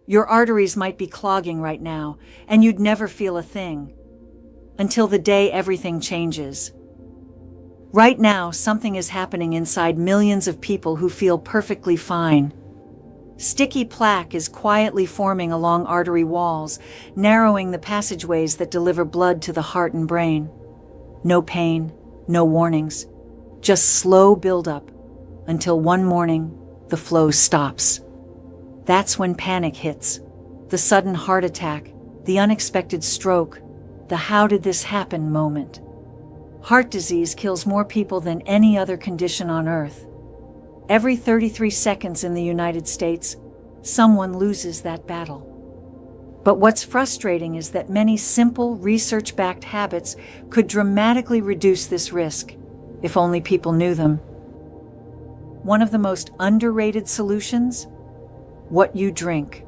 Your arteries might be clogging right now, and you'd never feel a thing. Until the day everything changes. Right now, something is happening inside millions of people who feel perfectly fine. Sticky plaque is quietly forming along artery walls, narrowing the passageways that deliver blood to the heart and brain. No pain, no warnings, just slow buildup, until one morning, the flow stops. That's when panic hits. The sudden heart attack, the unexpected stroke, the "how did this happen" moment. Heart disease kills more people than any other condition on earth. Every 33 seconds in the United States, someone loses that battle. But what's frustrating is that many simple, research-backed habits could dramatically reduce this risk, if only people knew them. One of the most underrated solutions? What you drink.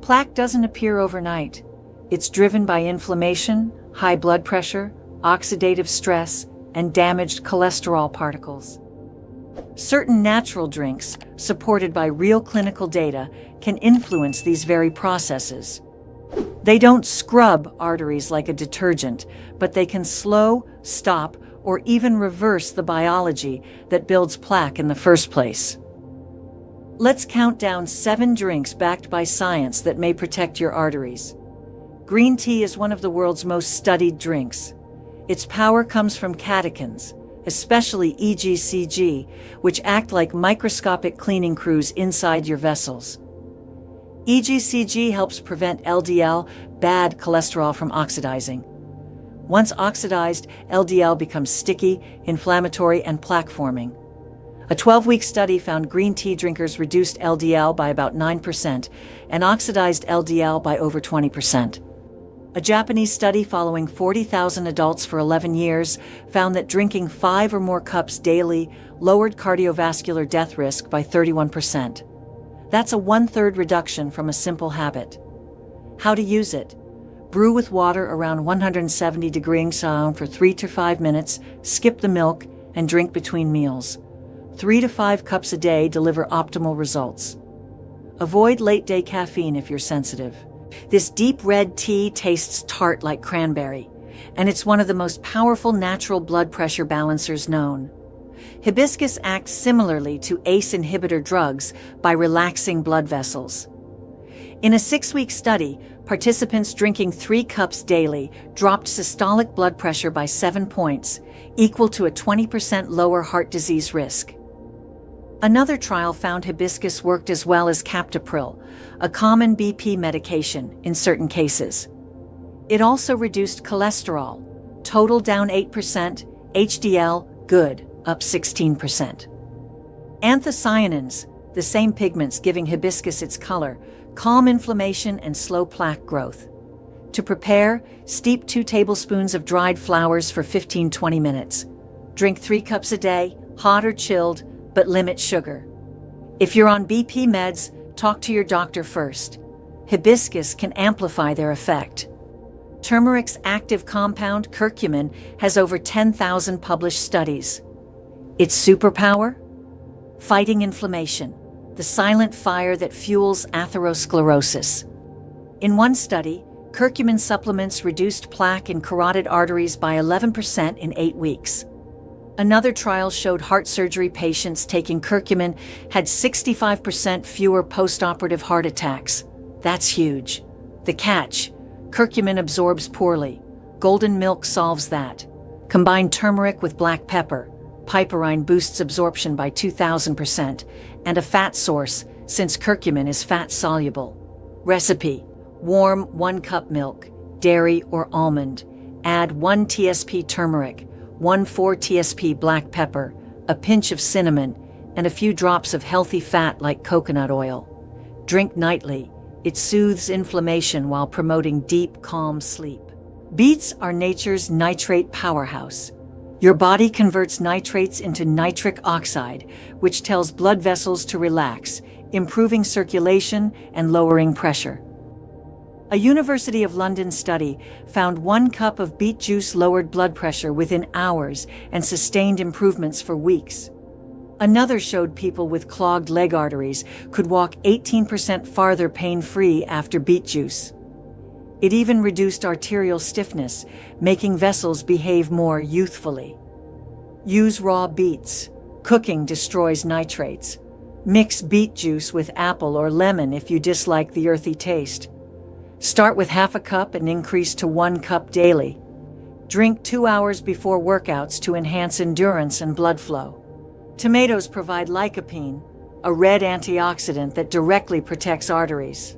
Plaque doesn't appear overnight. It's driven by inflammation, high blood pressure, oxidative stress, and damaged cholesterol particles. Certain natural drinks, supported by real clinical data, can influence these very processes. They don't scrub arteries like a detergent, but they can slow, stop, or even reverse the biology that builds plaque in the first place. Let's count down 7 drinks backed by science that may protect your arteries. Green tea is one of the world's most studied drinks. Its power comes from catechins, especially EGCG, which act like microscopic cleaning crews inside your vessels. EGCG helps prevent LDL, bad cholesterol, from oxidizing. Once oxidized, LDL becomes sticky, inflammatory, and plaque-forming. A 12-week study found green tea drinkers reduced LDL by about 9% and oxidized LDL by over 20%. A Japanese study following 40,000 adults for 11 years found that drinking 5 or more cups daily lowered cardiovascular death risk by 31%. That's a 1/3 reduction from a simple habit. How to use it? Brew with water around 170 degrees Celsius for 3 to 5 minutes, skip the milk, and drink between meals. 3 to 5 cups a day deliver optimal results. Avoid late-day caffeine if you're sensitive. This deep red tea tastes tart like cranberry, and it's one of the most powerful natural blood pressure balancers known. Hibiscus acts similarly to ACE inhibitor drugs by relaxing blood vessels. In a 6-week study, participants drinking 3 cups daily dropped systolic blood pressure by 7 points, equal to a 20% lower heart disease risk. Another trial found hibiscus worked as well as captopril, a common BP medication in certain cases. It also reduced cholesterol, total down 8%, HDL, good, up 16%. Anthocyanins, the same pigments giving hibiscus its color, calm inflammation and slow plaque growth. To prepare, steep 2 tablespoons of dried flowers for 15-20 minutes. Drink 3 cups a day, hot or chilled, but limit sugar. If you're on BP meds, talk to your doctor first. Hibiscus can amplify their effect. Turmeric's active compound, curcumin, has over 10,000 published studies. Its superpower? Fighting inflammation, the silent fire that fuels atherosclerosis. In one study, curcumin supplements reduced plaque in carotid arteries by 11% in 8 weeks. Another trial showed heart surgery patients taking curcumin had 65% fewer postoperative heart attacks. That's huge. The catch: curcumin absorbs poorly. Golden milk solves that. Combine turmeric with black pepper. Piperine boosts absorption by 2,000%, and a fat source, since curcumin is fat-soluble. Recipe: warm 1 cup milk, dairy or almond. Add 1 TSP turmeric, 1/4 TSP black pepper, a pinch of cinnamon, and a few drops of healthy fat like coconut oil. Drink nightly. It soothes inflammation while promoting deep, calm sleep. Beets are nature's nitrate powerhouse. Your body converts nitrates into nitric oxide, which tells blood vessels to relax, improving circulation and lowering pressure. A University of London study found 1 cup of beet juice lowered blood pressure within hours and sustained improvements for weeks. Another showed people with clogged leg arteries could walk 18% farther pain-free after beet juice. It even reduced arterial stiffness, making vessels behave more youthfully. Use raw beets. Cooking destroys nitrates. Mix beet juice with apple or lemon if you dislike the earthy taste. Start with half a cup and increase to 1 cup daily. Drink 2 hours before workouts to enhance endurance and blood flow. Tomatoes provide lycopene, a red antioxidant that directly protects arteries.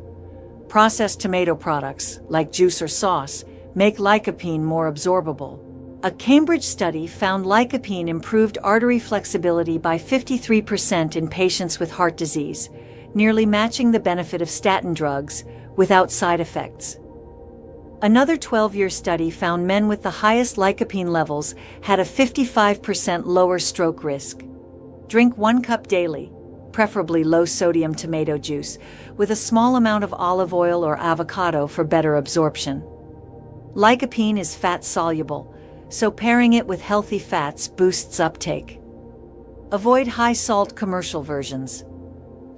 Processed tomato products, like juice or sauce, make lycopene more absorbable. A Cambridge study found lycopene improved artery flexibility by 53% in patients with heart disease, nearly matching the benefit of statin drugs without side effects. Another 12-year study found men with the highest lycopene levels had a 55% lower stroke risk. Drink 1 cup daily, preferably low-sodium tomato juice, with a small amount of olive oil or avocado for better absorption. Lycopene is fat-soluble, so pairing it with healthy fats boosts uptake. Avoid high-salt commercial versions.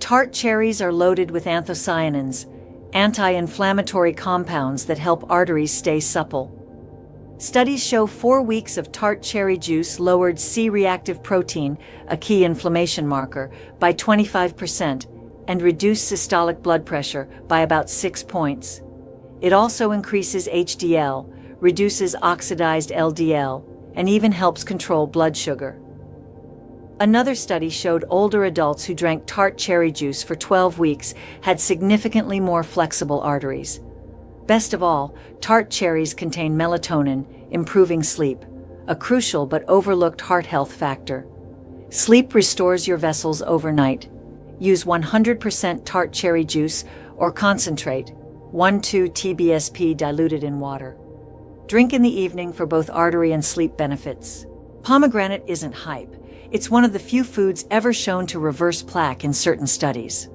Tart cherries are loaded with anthocyanins, anti-inflammatory compounds that help arteries stay supple. Studies show 4 weeks of tart cherry juice lowered C-reactive protein, a key inflammation marker, by 25% and reduced systolic blood pressure by about 6 points. It also increases HDL, reduces oxidized LDL, and even helps control blood sugar. Another study showed older adults who drank tart cherry juice for 12 weeks had significantly more flexible arteries. Best of all, tart cherries contain melatonin, improving sleep, a crucial but overlooked heart health factor. Sleep restores your vessels overnight. Use 100% tart cherry juice or concentrate, 1-2 TBSP diluted in water. Drink in the evening for both artery and sleep benefits. Pomegranate isn't hype. It's one of the few foods ever shown to reverse plaque in certain studies.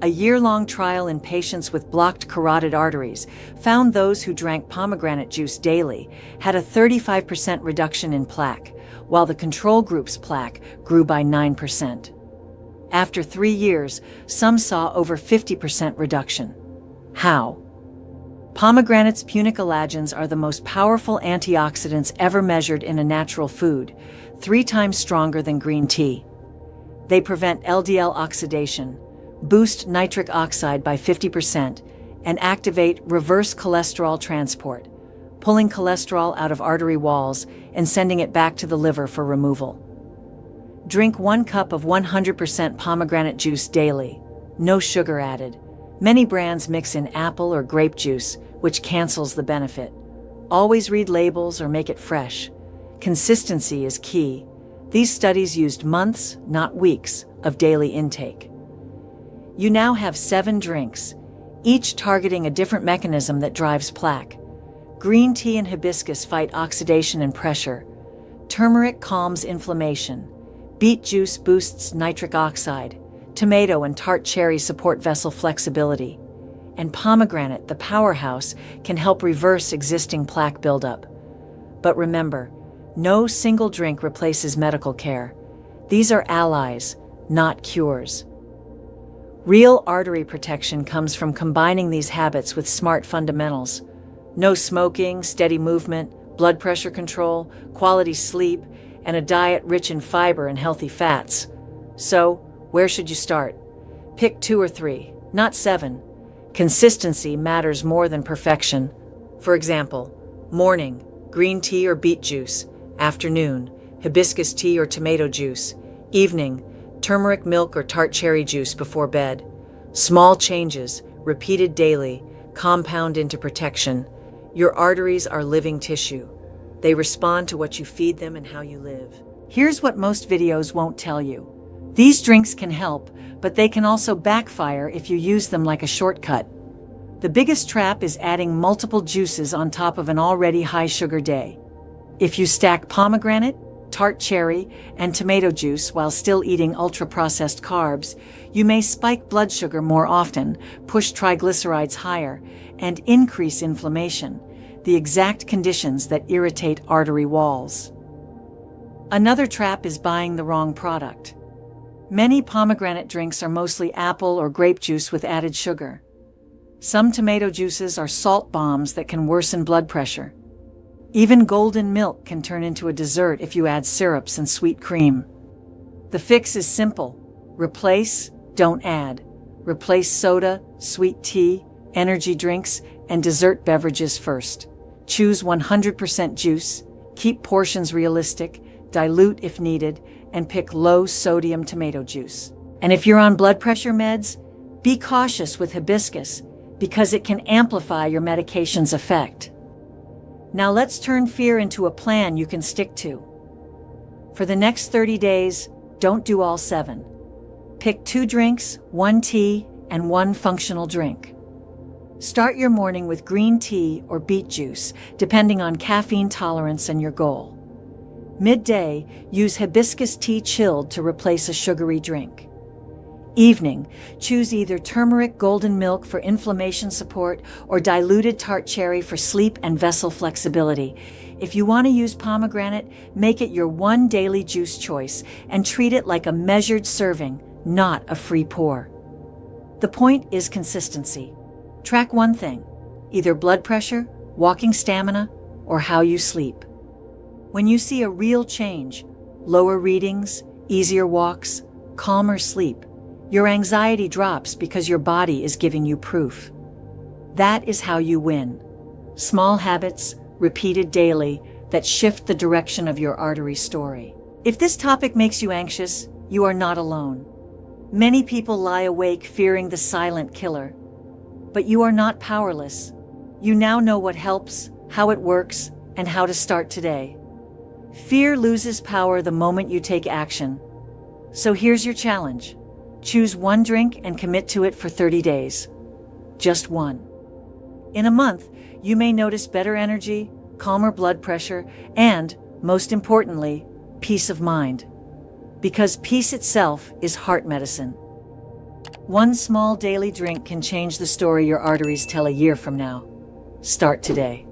A year-long trial in patients with blocked carotid arteries found those who drank pomegranate juice daily had a 35% reduction in plaque, while the control group's plaque grew by 9%. After 3 years, some saw over 50% reduction. How? Pomegranate's punicalagins are the most powerful antioxidants ever measured in a natural food, 3 times stronger than green tea. They prevent LDL oxidation, boost nitric oxide by 50%, and activate reverse cholesterol transport, pulling cholesterol out of artery walls and sending it back to the liver for removal. Drink 1 cup of 100% pomegranate juice daily, no sugar added. Many brands mix in apple or grape juice, which cancels the benefit. Always read labels or make it fresh. Consistency is key. These studies used months, not weeks, of daily intake. You now have 7 drinks, each targeting a different mechanism that drives plaque. Green tea and hibiscus fight oxidation and pressure. Turmeric calms inflammation. Beet juice boosts nitric oxide. Tomato and tart cherry support vessel flexibility. And pomegranate, the powerhouse, can help reverse existing plaque buildup. But remember, no single drink replaces medical care. These are allies, not cures. Real artery protection comes from combining these habits with smart fundamentals. No smoking, steady movement, blood pressure control, quality sleep, and a diet rich in fiber and healthy fats. So, where should you start? Pick 2 or 3, not 7. Consistency matters more than perfection. For example, morning, green tea or beet juice. Afternoon, hibiscus tea or tomato juice. Evening, turmeric milk or tart cherry juice before bed. Small changes, repeated daily, compound into protection. Your arteries are living tissue. They respond to what you feed them and how you live. Here's what most videos won't tell you. These drinks can help, but they can also backfire if you use them like a shortcut. The biggest trap is adding multiple juices on top of an already high-sugar day. If you stack pomegranate, tart cherry, and tomato juice while still eating ultra-processed carbs, you may spike blood sugar more often, push triglycerides higher, and increase inflammation, the exact conditions that irritate artery walls. Another trap is buying the wrong product. Many pomegranate drinks are mostly apple or grape juice with added sugar. Some tomato juices are salt bombs that can worsen blood pressure. Even golden milk can turn into a dessert if you add syrups and sweet cream. The fix is simple. Replace, don't add. Replace soda, sweet tea, energy drinks, and dessert beverages first. Choose 100% juice, keep portions realistic, dilute if needed, and pick low-sodium tomato juice. And if you're on blood pressure meds, be cautious with hibiscus because it can amplify your medication's effect. Now let's turn fear into a plan you can stick to. For the next 30 days, don't do all 7. Pick 2 drinks, 1 tea, and 1 functional drink. Start your morning with green tea or beet juice, depending on caffeine tolerance and your goal. Midday, use hibiscus tea chilled to replace a sugary drink. Evening, choose either turmeric golden milk for inflammation support or diluted tart cherry for sleep and vessel flexibility. If you want to use pomegranate, make it your one daily juice choice and treat it like a measured serving, not a free pour. The point is consistency. Track one thing, either blood pressure, walking stamina, or how you sleep. When you see a real change, lower readings, easier walks, calmer sleep, your anxiety drops because your body is giving you proof. That is how you win. Small habits, repeated daily, that shift the direction of your artery story. If this topic makes you anxious, you are not alone. Many people lie awake fearing the silent killer. But you are not powerless. You now know what helps, how it works, and how to start today. Fear loses power the moment you take action. So here's your challenge. Choose 1 drink and commit to it for 30 days. Just 1. In a month, you may notice better energy, calmer blood pressure, and, most importantly, peace of mind. Because peace itself is heart medicine. 1 small daily drink can change the story your arteries tell a year from now. Start today.